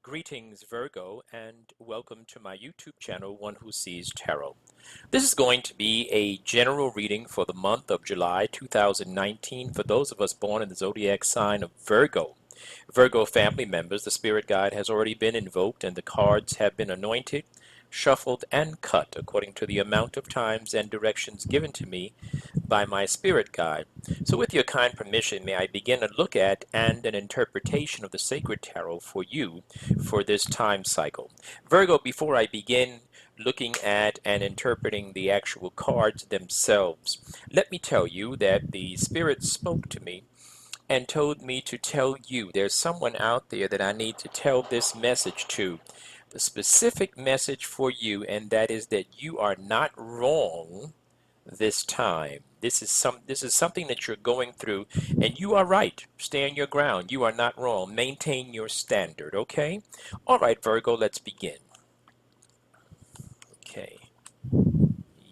Greetings, Virgo, and welcome to my YouTube channel, One Who Sees Tarot. This is going to be a general reading for the month of July 2019 for those of us born in the zodiac sign of Virgo. Virgo family members, the spirit guide has already been invoked and the cards have been anointed, shuffled, and cut according to the amount of times and directions given to me by my spirit guide. So with your kind permission, may I begin a look at and an interpretation of the sacred tarot for you for this time cycle. Virgo, before I begin looking at and interpreting the actual cards themselves, let me tell you that the spirit spoke to me and told me to tell you there's someone out there that I need to tell this message to. The specific message for you, and that is that you are not wrong this time. This is something that you're going through, and you are right. Stand your ground. You are not wrong. Maintain your standard, okay? All right, Virgo, let's begin. Okay.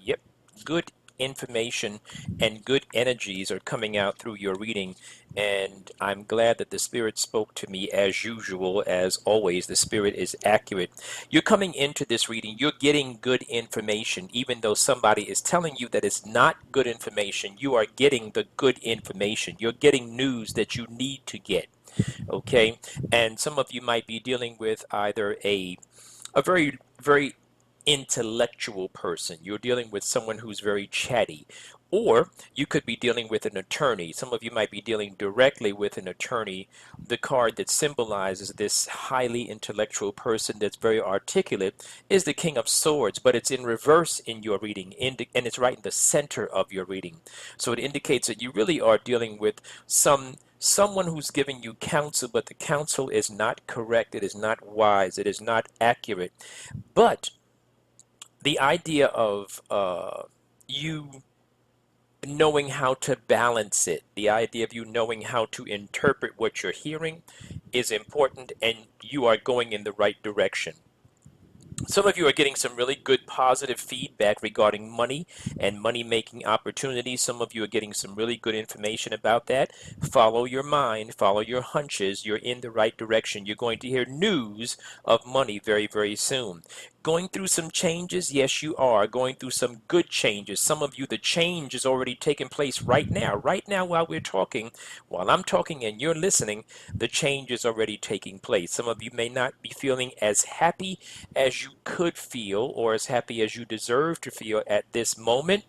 Yep. Good information and good energies are coming out through your reading, and I'm glad that the spirit spoke to me as usual. As always, the spirit is accurate. You're coming into this reading, you're getting good information. Even though somebody is telling you that it's not good information, you are getting the good information. You're getting news that you need to get, okay? And some of you might be dealing with either a very intellectual person. You're dealing with someone who's very chatty. Or you could be dealing with an attorney. Some of you might be dealing directly with an attorney. The card that symbolizes this highly intellectual person that's very articulate is the King of Swords, but it's in reverse in your reading, and it's right in the center of your reading. So it indicates that you really are dealing with someone who's giving you counsel, but the counsel is not correct, it is not wise, it is not accurate. But the idea of you knowing how to balance it, the idea of you knowing how to interpret what you're hearing is important, and you are going in the right direction. Some of you are getting some really good positive feedback regarding money and money making opportunities. Some of you are getting some really good information about that. Follow your mind, follow your hunches. You're in the right direction. You're going to hear news of money very, very soon. Going through some changes? Yes, you are. Going through some good changes. Some of you, the change is already taking place right now. Right now, while we're talking, while I'm talking and you're listening, the change is already taking place. Some of you may not be feeling as happy as you could feel or as happy as you deserve to feel at this moment,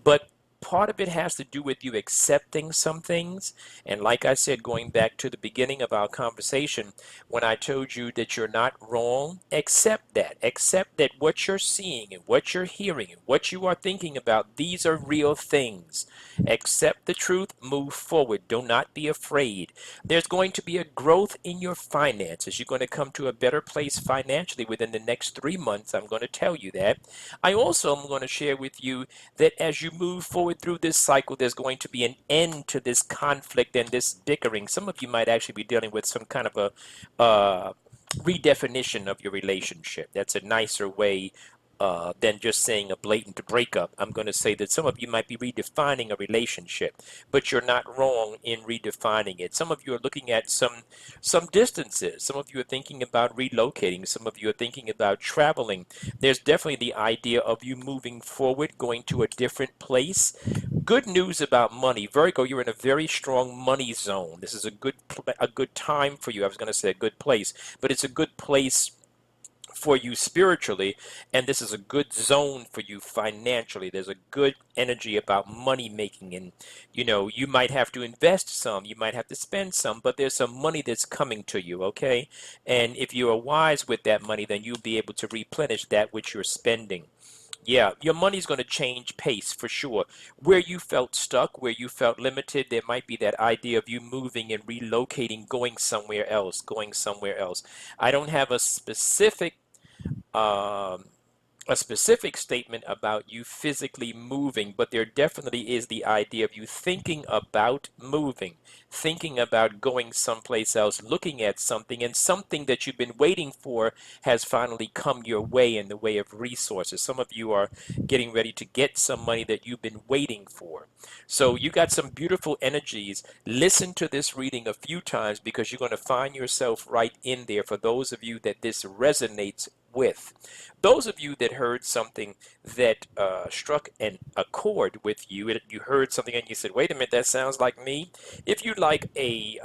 but part of it has to do with you accepting some things. And like I said, going back to the beginning of our conversation, when I told you that you're not wrong, accept that. Accept that what you're seeing and what you're hearing and what you are thinking about, these are real things. Accept the truth, move forward. Do not be afraid. There's going to be a growth in your finances. You're going to come to a better place financially within the next 3 months. I'm going to tell you that. I also am going to share with you that as you move forward through this cycle, there's going to be an end to this conflict and this bickering. Some of you might actually be dealing with some kind of a redefinition of your relationship. That's a nicer way than just saying a blatant breakup. I'm going to say that some of you might be redefining a relationship, but you're not wrong in redefining it. Some of you are looking at some distances. Some of you are thinking about relocating. Some of you are thinking about traveling. There's definitely the idea of you moving forward, going to a different place. Good news about money. Virgo, you're in a very strong money zone. This is a good time for you. I was going to say a good place, but it's a good place for you spiritually, and this is a good zone for you financially. There's a good energy about money making, and you might have to invest some, you might have to spend some, but there's some money that's coming to you, okay? And if you are wise with that money, then you'll be able to replenish that which you're spending. Yeah, your money's going to change pace for sure. Where you felt stuck, where you felt limited, there might be that idea of you moving and relocating, going somewhere else, going somewhere else. I don't have um, a specific statement about you physically moving, but there definitely is the idea of you thinking about moving, thinking about going someplace else, looking at something, and something that you've been waiting for has finally come your way in the way of resources. Some of you are getting ready to get some money that you've been waiting for. So you got some beautiful energies. Listen to this reading a few times because you're going to find yourself right in there for those of you that this resonates with. Those of you that heard something that struck a chord with you, you heard something and you said, wait a minute, that sounds like me. If you'd like a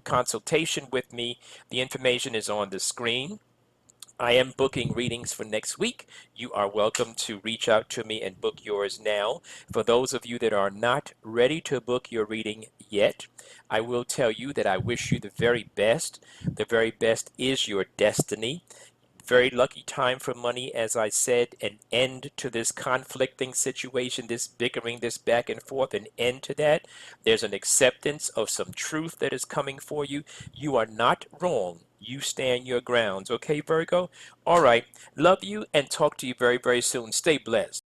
consultation with me, the information is on the screen. I am booking readings for next week. You are welcome to reach out to me and book yours now. For those of you that are not ready to book your reading yet, I will tell you that I wish you the very best. The very best is your destiny. Very lucky time for money, as I said, an end to this conflicting situation, this bickering, this back and forth, an end to that. There's an acceptance of some truth that is coming for you. You are not wrong. You stand your grounds. Okay, Virgo? All right. Love you and talk to you very, very soon. Stay blessed.